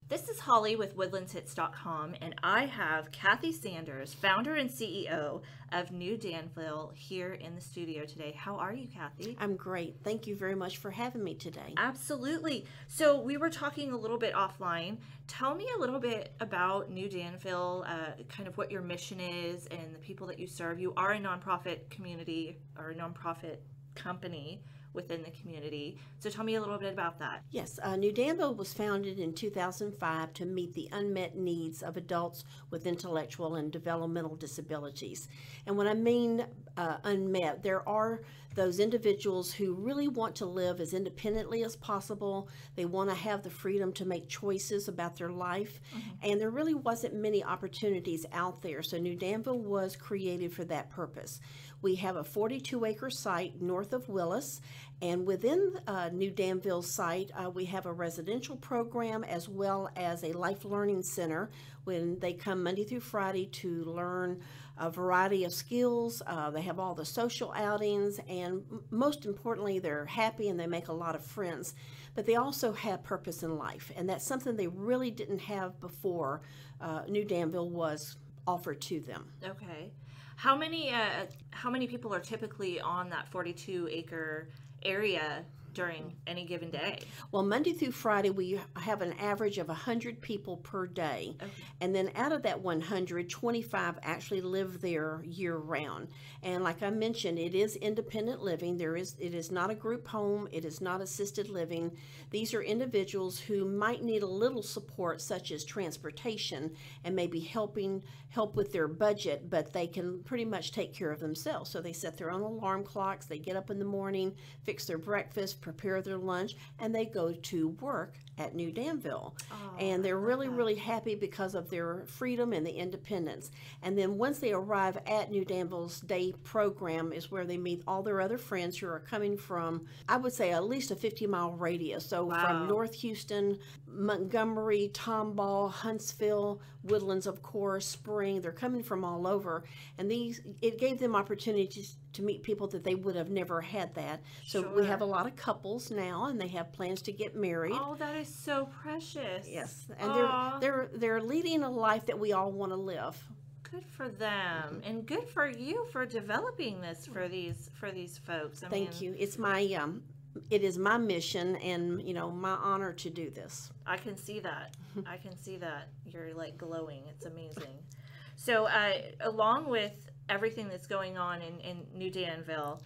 This is Holly with woodlandshits.com, and I have Kathy Sanders, founder and CEO of New Danville, here in the studio today. How are you, Kathy? I'm great. Thank you very much for having me today. Absolutely. So we were talking a little bit offline. Tell me a little bit about New Danville, kind of what your mission is and the people that you serve. You are a nonprofit community or a nonprofit company within the community. So tell me a little bit about that. Yes, New Danville was founded in 2005 to meet the unmet needs of adults with intellectual and developmental disabilities. And when I mean unmet, there are those individuals who really want to live as independently as possible. They want to have the freedom to make choices about their life. And there really wasn't many opportunities out there. So New Danville was created for that purpose. We have a 42-acre site north of Willis, and within New Danville's site, we have a residential program as well as a life learning center when they come Monday through Friday to learn a variety of skills. They have all the social outings, and most importantly, they're happy and they make a lot of friends. But they also have purpose in life, and that's something they really didn't have before New Danville was offered to them. Okay. How many people are typically on that 42-acre area during any given day? Well, Monday through Friday, we have an average of 100 people per day. Okay. And then out of that 100, 25 actually live there year round. And like I mentioned, it is independent living. It is not a group home. It is not assisted living. These are individuals who might need a little support, such as transportation and maybe help with their budget, but they can pretty much take care of themselves. So they set their own alarm clocks. They get up in the morning, fix their breakfast, prepare their lunch, and they go to work at New Danville. And they're really happy because of their freedom and the independence. And then once they arrive at New Danville's day program is where they meet all their other friends who are coming from, I would say, at least a 50-mile radius. So from North Houston, Montgomery, Tomball, Huntsville, Woodlands, of course, Spring. They're coming from all over, and it gave them opportunities to meet people that they would have never had that. So we have a lot of couples now, and they have plans to get married. Oh, that is so precious. Yes, and they're leading a life that we all want to live. Good for them, and good for you for developing this for these folks. Thank you. It's it is my mission and my honor to do this. I can see that. I can see that. You're like glowing. It's amazing. So along with everything that's going on in New Danville,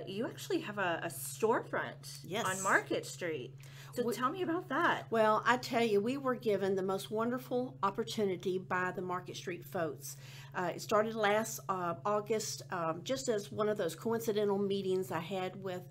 you actually have a storefront on Market Street. So tell me about that. Well, I tell you, we were given the most wonderful opportunity by the Market Street folks. It started last August, just as one of those coincidental meetings I had with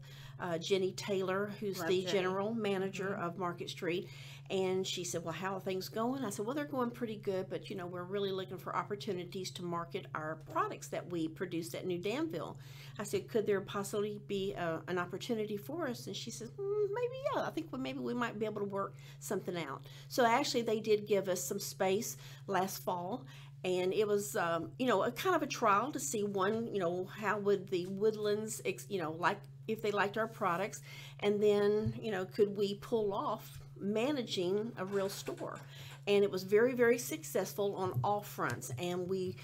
Jenny Taylor, who's the general manager of Market Street. And she said, well, how are things going? I said, well, they're going pretty good, but we're really looking for opportunities to market our products that we produce at New Danville. I said, could there possibly be an opportunity for us? And she said, maybe, yeah. I think maybe we might be able to work something out. So actually, they did give us some space last fall. And it was, a kind of a trial to see how would the Woodlands, like if they liked our products, and then, could we pull off managing a real store. And it was very, very successful on all fronts. And we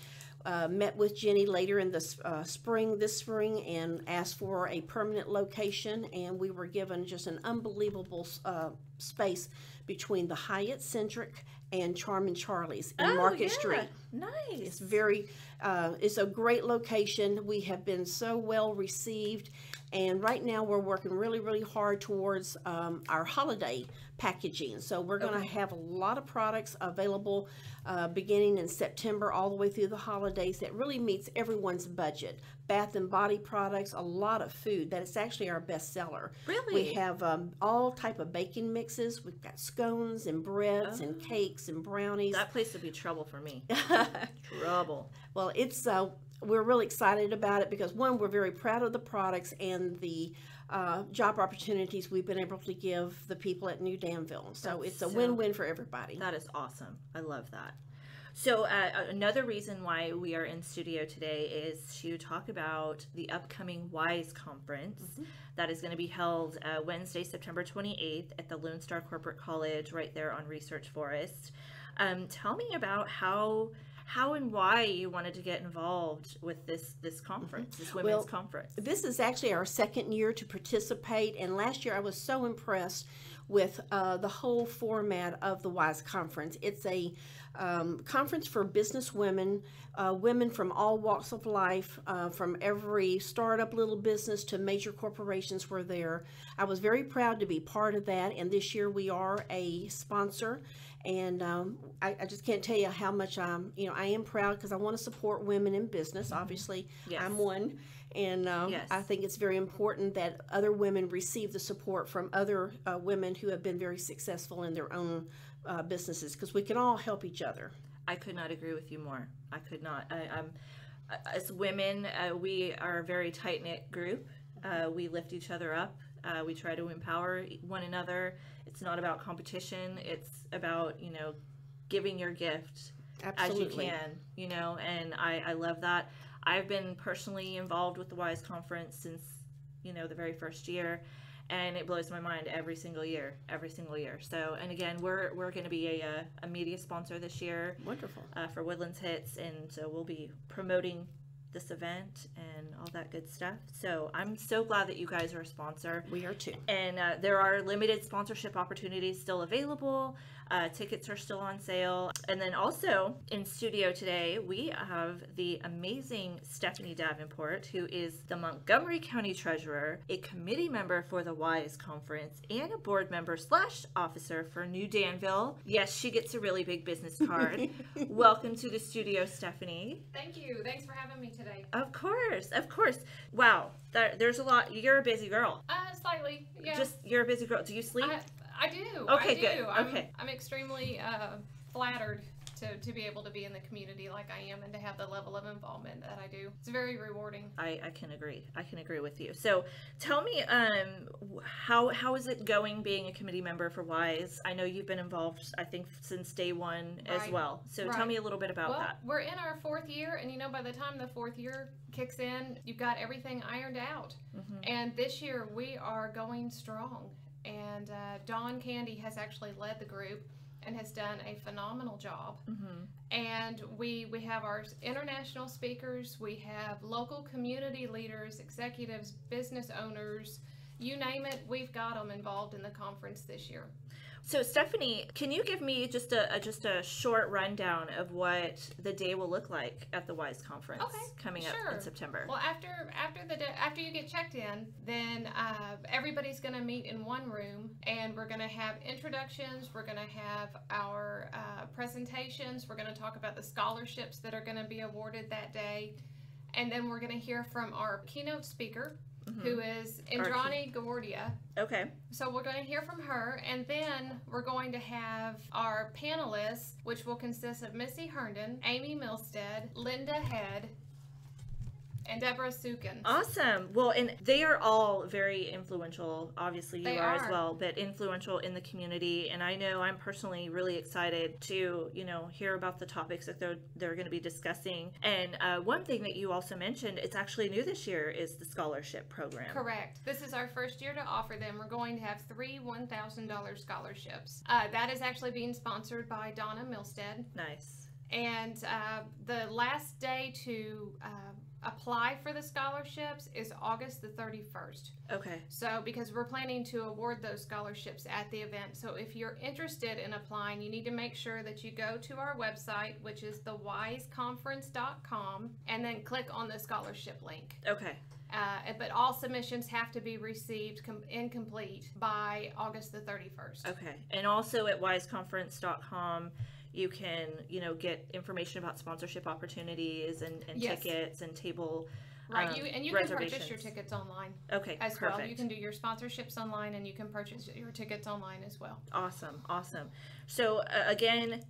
met with Jenny later in this spring, and asked for a permanent location, and we were given just an unbelievable space between the Hyatt Centric and Charmin Charlie's in Market Street. Nice. It's a great location. We have been so well received, and right now we're working really, really hard towards our holiday packaging. So we're going to have a lot of products available beginning in September all the way through the holidays that really meets everyone's budget. Bath and body products, a lot of food. That is actually our best seller. Really? We have all type of baking mixes. We've got scones and breads and cakes and brownies. That place would be trouble for me. Trouble. Well, it's we're really excited about it because, one, we're very proud of the products and the job opportunities we've been able to give the people at New Danville. So it's a win-win for everybody. That is awesome. I love that. So another reason why we are in studio today is to talk about the upcoming WISE conference that is going to be held Wednesday, September 28th at the Lone Star Corporate College right there on Research Forest. Tell me about how and why you wanted to get involved with this conference, this women's conference. This is actually our second year to participate, and last year I was so impressed with the whole format of the WISE conference. It's a conference for business women, women from all walks of life, from every startup little business to major corporations were there. I was very proud to be part of that, and this year we are a sponsor. And I just can't tell you how much I am proud, because I want to support women in business. Obviously, yes. I'm one. And yes. I think it's very important that other women receive the support from other women who have been very successful in their own businesses, because we can all help each other. I could not agree with you more. I could not. As women, we are a very tight-knit group. We lift each other up. We try to empower one another. It's not about competition. It's about, giving your gift Absolutely. as you can, and I love that. I've been personally involved with the WISE conference since, the very first year, and it blows my mind every single year. So, and again, we're going to be a media sponsor this year. Wonderful. For Woodlands Hits, and so we'll be promoting this event and all that good stuff. So I'm so glad that you guys are a sponsor. We are too. And there are limited sponsorship opportunities still available. Tickets are still on sale. And then also in studio today, we have the amazing Stephanne Davenport, who is the Montgomery County Treasurer, a committee member for the WISE conference, and a board member / officer for New Danville. Yes, she gets a really big business card. Welcome to the studio, Stephanne. Thank you. Thanks for having me today. Of course. Wow, there's a lot. You're a busy girl. Slightly, yeah. You're a busy girl. Do you sleep? I do. Okay, I do. good. I'm extremely flattered to be able to be in the community like I am, and to have the level of involvement that I do. It's very rewarding. I can agree. I can agree with you. So tell me, how is it going being a committee member for WISE? I know you've been involved, I think, since day one as well. So tell me a little bit about that. We're in our 4th year, and by the time the 4th year kicks in, you've got everything ironed out. And this year we are going strong. And Dawn Candy has actually led the group and has done a phenomenal job. And we have our international speakers, we have local community leaders, executives, business owners, you name it, we've got them involved in the conference this year. So Stephanne, can you give me just a short rundown of what the day will look like at the WISE conference coming up in September? Well, after you get checked in, then everybody's going to meet in one room, and we're going to have introductions. We're going to have our presentations. We're going to talk about the scholarships that are going to be awarded that day, and then we're going to hear from our keynote speaker, who is Indrani Gawardia. Okay. So we're going to hear from her, and then we're going to have our panelists, which will consist of Missy Herndon, Amy Milstead, Linda Head, and Deborah Sukin. Awesome. Well, and they are all very influential. Obviously, you are as well, but influential in the community. And I know I'm personally really excited to, hear about the topics that they're going to be discussing. And one thing that you also mentioned, it's actually new this year, is the scholarship program. Correct. This is our first year to offer them. We're going to have 3 $1,000 scholarships. That is actually being sponsored by Donna Milstead. Nice. And the last day to apply for the scholarships is August the 31st. Okay. So because we're planning to award those scholarships at the event. So if you're interested in applying, you need to make sure that you go to our website, which is thewiseconference.com, and then click on the scholarship link. Okay. But all submissions have to be received incomplete by August the 31st. Okay. And also at wiseconference.com, you can, get information about sponsorship opportunities and tickets and table Right, you can purchase your tickets online. Okay, as perfect. well. You can do your sponsorships online, and you can purchase your tickets online as well. Awesome. So again,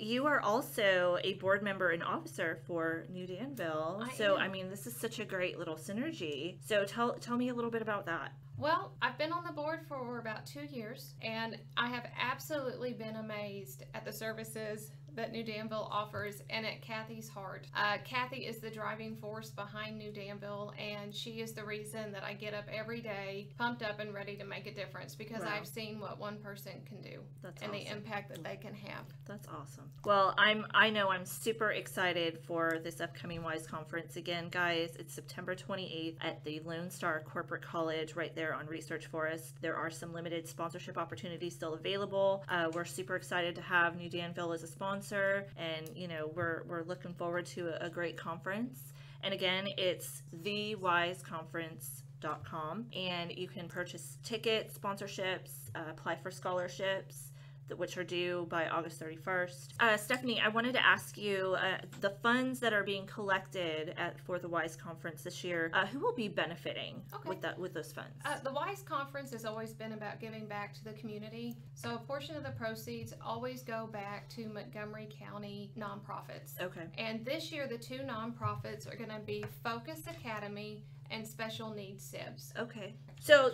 you are also a board member and officer for New Danville. I mean, this is such a great little synergy. So tell me a little bit about that. Well, I've been on the board for about 2 years, and I have absolutely been amazed at the services that New Danville offers and at Kathy's heart. Kathy is the driving force behind New Danville, and she is the reason that I get up every day pumped up and ready to make a difference, because Wow. I've seen what one person can do. That's and awesome. the impact that they can have. That's awesome. Well, I know I'm super excited for this upcoming WISE conference. Again, guys, it's September 28th at the Lone Star Corporate College right there on Research Forest. There are some limited sponsorship opportunities still available. We're super excited to have New Danville as a sponsor, and we're looking forward to a great conference. And again, it's thewiseconference.com, and you can purchase tickets, sponsorships, apply for scholarships, which are due by August 31st. Stephanie, I wanted to ask you, the funds that are being collected for the WISE conference this year, who will be benefiting with those funds? The WISE conference has always been about giving back to the community. So a portion of the proceeds always go back to Montgomery County nonprofits. Okay. And this year, the two nonprofits are going to be Focus Academy and Special Needs SIBS. Okay. So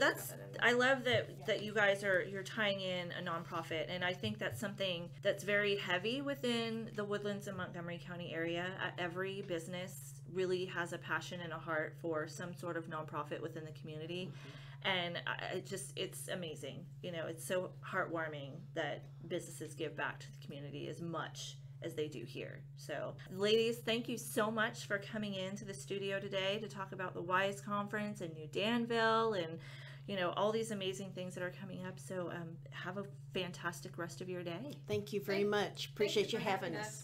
I love that you guys you're tying in a nonprofit, and I think that's something that's very heavy within the Woodlands and Montgomery County area. Every business really has a passion and a heart for some sort of nonprofit within the community. And it's amazing. It's so heartwarming that businesses give back to the community as much as they do here. So, ladies, thank you so much for coming into the studio today to talk about the WISE conference and New Danville and all these amazing things that are coming up. So have a fantastic rest of your day. Thank you very much. Appreciate you having us.